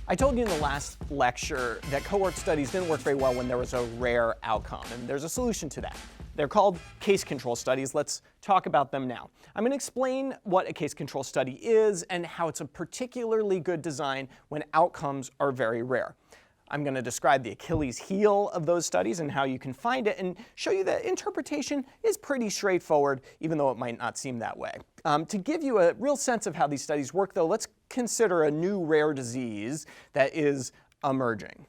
I told you in the last lecture that cohort studies didn't work very well when there was a rare outcome, and there's a solution to that. They're called case control studies. Let's talk about them now. I'm going to explain what a case control study is and how it's a particularly good design when outcomes are very rare. I'm going to describe the Achilles heel of those studies and how you can find it, and show you that interpretation is pretty straightforward, even though it might not seem that way. To give you a real sense of how these studies work, though, let's consider a new rare disease that is emerging.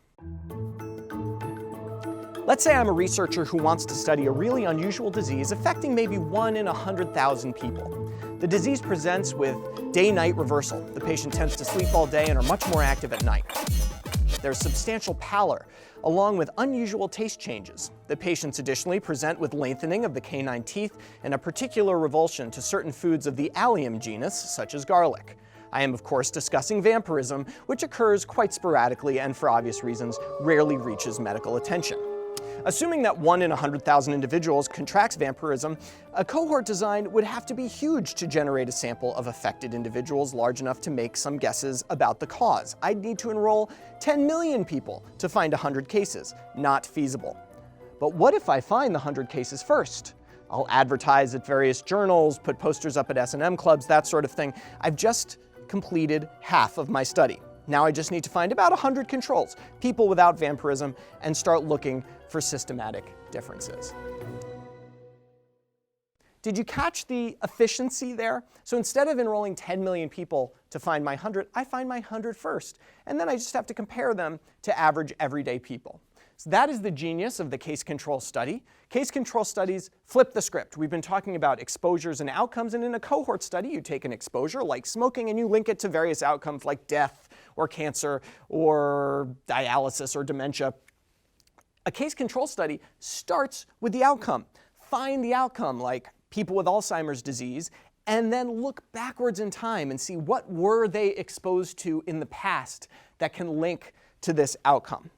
Let's say I'm a researcher who wants to study a really unusual disease affecting maybe 1 in 100,000 people. The disease presents with day-night reversal. The patient tends to sleep all day and are much more active at night. There's substantial pallor, along with unusual taste changes. The patients additionally present with lengthening of the canine teeth and a particular revulsion to certain foods of the allium genus, such as garlic. I am, of course, discussing vampirism, which occurs quite sporadically and, for obvious reasons, rarely reaches medical attention. Assuming that 1 in 100,000 individuals contracts vampirism, a cohort design would have to be huge to generate a sample of affected individuals large enough to make some guesses about the cause. I'd need to enroll 10 million people to find 100 cases. Not feasible. But what if I find the 100 cases first? I'll advertise at various journals, put posters up at S&M clubs, that sort of thing. I've just completed half of my study. Now I just need to find about 100 controls, people without vampirism, and start looking for systematic differences. Did you catch the efficiency there? So instead of enrolling 10 million people to find my 100, I find my 100 first. And then I just have to compare them to average everyday people. So that is the genius of the case control study. Case control studies flip the script. We've been talking about exposures and outcomes, and in a cohort study, you take an exposure like smoking and you link it to various outcomes like death or cancer or dialysis or dementia. A case control study starts with the outcome. Find the outcome, like people with Alzheimer's disease, and then look backwards in time and see what were they exposed to in the past that can link to this outcome.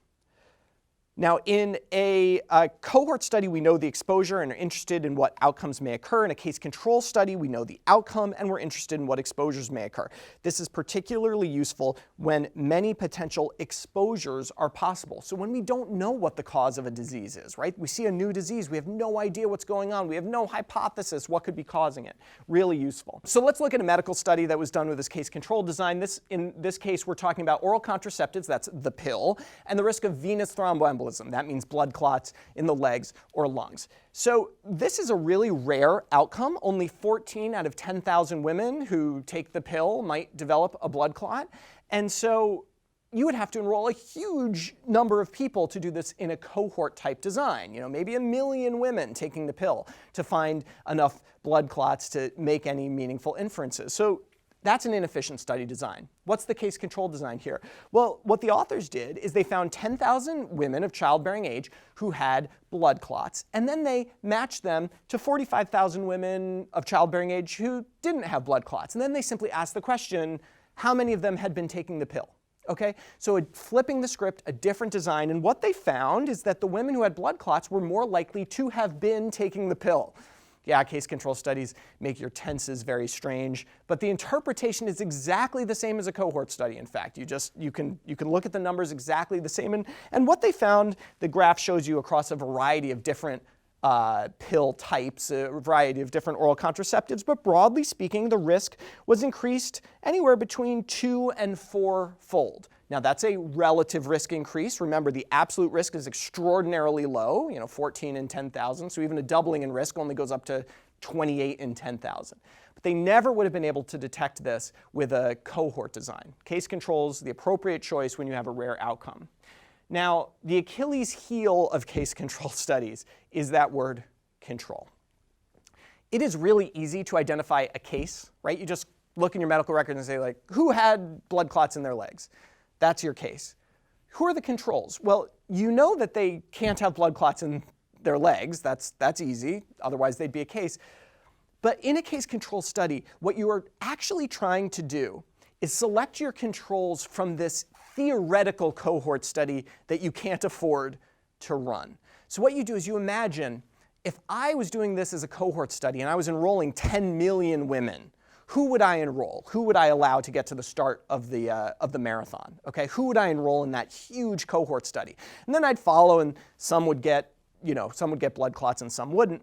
Now, in a cohort study, we know the exposure and are interested in what outcomes may occur. In a case control study, we know the outcome and we're interested in what exposures may occur. This is particularly useful when many potential exposures are possible. So when we don't know what the cause of a disease is, right? We see a new disease, we have no idea what's going on, we have no hypothesis what could be causing it. Really useful. So let's look at a medical study that was done with this case control design. In this case, we're talking about oral contraceptives, that's the pill, and the risk of venous thromboembolism. That means blood clots in the legs or lungs. So this is a really rare outcome. Only 14 out of 10,000 women who take the pill might develop a blood clot. And so you would have to enroll a huge number of people to do this in a cohort type design. You know, maybe 1 million women taking the pill to find enough blood clots to make any meaningful inferences. So that's an inefficient study design. What's the case control design here? Well, what the authors did is they found 10,000 women of childbearing age who had blood clots, and then they matched them to 45,000 women of childbearing age who didn't have blood clots. And then they simply asked the question, how many of them had been taking the pill? Okay, so flipping the script, a different design, and what they found is that the women who had blood clots were more likely to have been taking the pill. Yeah, case control studies make your tenses very strange, but the interpretation is exactly the same as a cohort study, in fact. You can look at the numbers exactly the same, and what they found, the graph shows you across a variety of different pill types, a variety of different oral contraceptives, but broadly speaking, the risk was increased anywhere between 2- and 4-fold. Now that's a relative risk increase. Remember, the absolute risk is extraordinarily low, 14 in 10,000, so even a doubling in risk only goes up to 28 in 10,000. But they never would have been able to detect this with a cohort design. Case control is the appropriate choice when you have a rare outcome. Now, the Achilles heel of case control studies is that word control. It is really easy to identify a case, right? You just look in your medical records and say, like, who had blood clots in their legs? That's your case. Who are the controls? Well, you know that they can't have blood clots in their legs. That's easy. Otherwise, they'd be a case. But in a case control study, what you are actually trying to do is select your controls from this theoretical cohort study that you can't afford to run. So what you do is you imagine if I was doing this as a cohort study and I was enrolling 10 million women who would I enroll? Who would I allow to get to the start of the marathon? Okay, who would I enroll in that huge cohort study? And then I'd follow, and some would get, some would get blood clots and some wouldn't.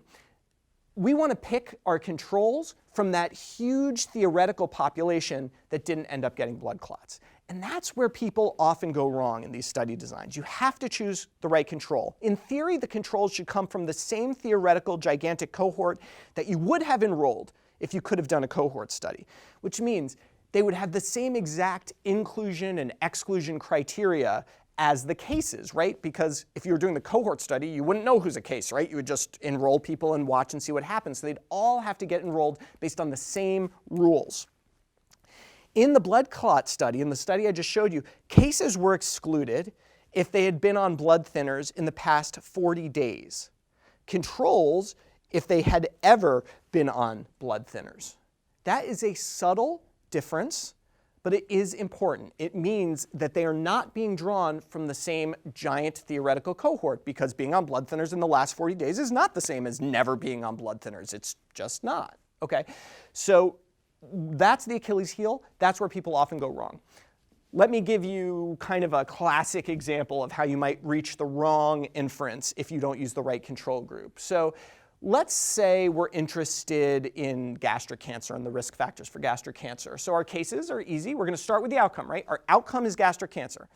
We want to pick our controls from that huge theoretical population that didn't end up getting blood clots. And that's where people often go wrong in these study designs. You have to choose the right control. In theory, the controls should come from the same theoretical gigantic cohort that you would have enrolled if you could have done a cohort study, which means they would have the same exact inclusion and exclusion criteria as the cases, right? Because if you were doing the cohort study, you wouldn't know who's a case, right? You would just enroll people and watch and see what happens. So they'd all have to get enrolled based on the same rules. In the blood clot study, in the study I just showed you, cases were excluded if they had been on blood thinners in the past 40 days. Controls, if they had ever been on blood thinners. That is a subtle difference, but it is important. It means that they are not being drawn from the same giant theoretical cohort, because being on blood thinners in the last 40 days is not the same as never being on blood thinners. It's just not, okay? So that's the Achilles heel. That's where people often go wrong. Let me give you kind of a classic example of how you might reach the wrong inference if you don't use the right control group. So let's say we're interested in gastric cancer and the risk factors for gastric cancer. So our cases are easy. We're going to start with the outcome, right? Our outcome is gastric cancer.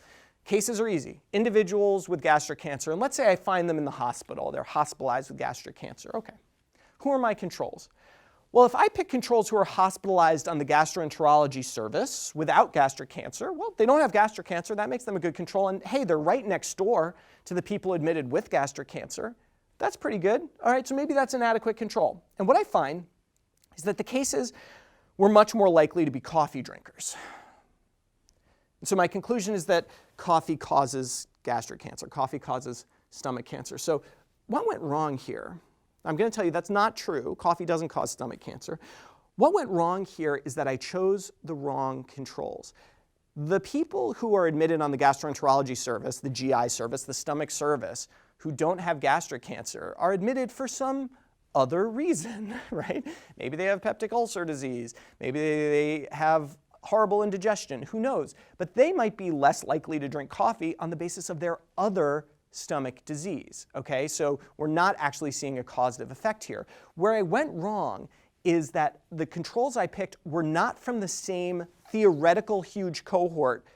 Cases are easy. Individuals with gastric cancer, and let's say I find them in the hospital. They're hospitalized with gastric cancer. Okay. Who are my controls? Well, if I pick controls who are hospitalized on the gastroenterology service without gastric cancer, well, they don't have gastric cancer. That makes them a good control. And hey, they're right next door to the people admitted with gastric cancer. That's pretty good. All right, so maybe that's an adequate control. And what I find is that the cases were much more likely to be coffee drinkers. And so my conclusion is that coffee causes gastric cancer. Coffee causes stomach cancer. So what went wrong here? I'm going to tell you that's not true. Coffee doesn't cause stomach cancer. What went wrong here is that I chose the wrong controls. The people who are admitted on the gastroenterology service, the GI service, the stomach service, who don't have gastric cancer are admitted for some other reason, right? Maybe they have peptic ulcer disease. Maybe they have horrible indigestion. Who knows? But they might be less likely to drink coffee on the basis of their other stomach disease, okay? So we're not actually seeing a causative effect here. Where I went wrong is that the controls I picked were not from the same theoretical huge cohort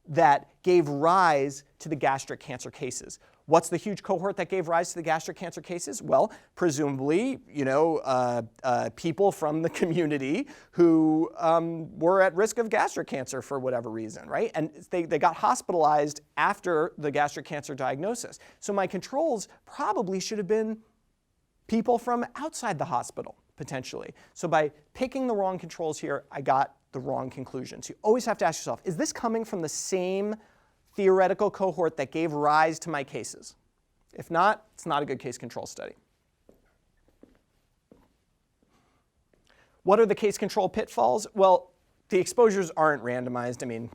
that gave rise to the gastric cancer cases. What's the huge cohort that gave rise to the gastric cancer cases? Well, presumably, people from the community who were at risk of gastric cancer for whatever reason, right? And they got hospitalized after the gastric cancer diagnosis. So my controls probably should have been people from outside the hospital, potentially. So by picking the wrong controls here, I got the wrong conclusion. So you always have to ask yourself, is this coming from the same theoretical cohort that gave rise to my cases? If not, it's not a good case control study. What are the case control pitfalls? Well, the exposures aren't randomized. I mean,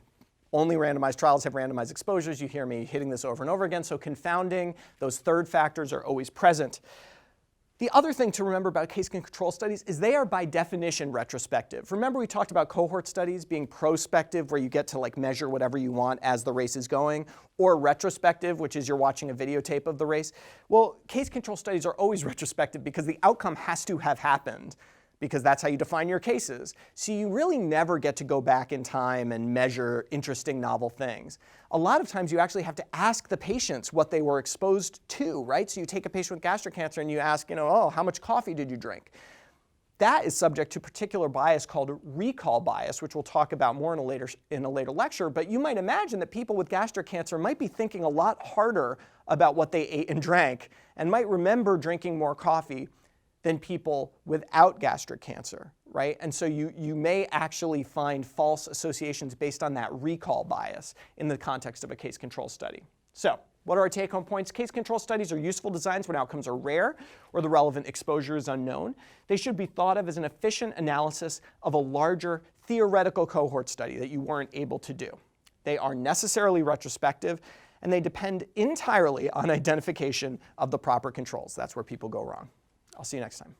only randomized trials have randomized exposures. You hear me hitting this over and over again. So confounding, those third factors are always present. The other thing to remember about case control studies is they are by definition retrospective. Remember we talked about cohort studies being prospective, where you get to measure whatever you want as the race is going, or retrospective, which is you're watching a videotape of the race. Well, case control studies are always retrospective because the outcome has to have happened, because that's how you define your cases. So you really never get to go back in time and measure interesting novel things. A lot of times you actually have to ask the patients what they were exposed to, right? So you take a patient with gastric cancer and you ask, oh, how much coffee did you drink? That is subject to particular bias called recall bias, which we'll talk about more in a later lecture. But you might imagine that people with gastric cancer might be thinking a lot harder about what they ate and drank, and might remember drinking more coffee than people without gastric cancer, right? And so you may actually find false associations based on that recall bias in the context of a case control study. So what are our take-home points? Case control studies are useful designs when outcomes are rare or the relevant exposure is unknown. They should be thought of as an efficient analysis of a larger theoretical cohort study that you weren't able to do. They are necessarily retrospective, and they depend entirely on identification of the proper controls. That's where people go wrong. I'll see you next time.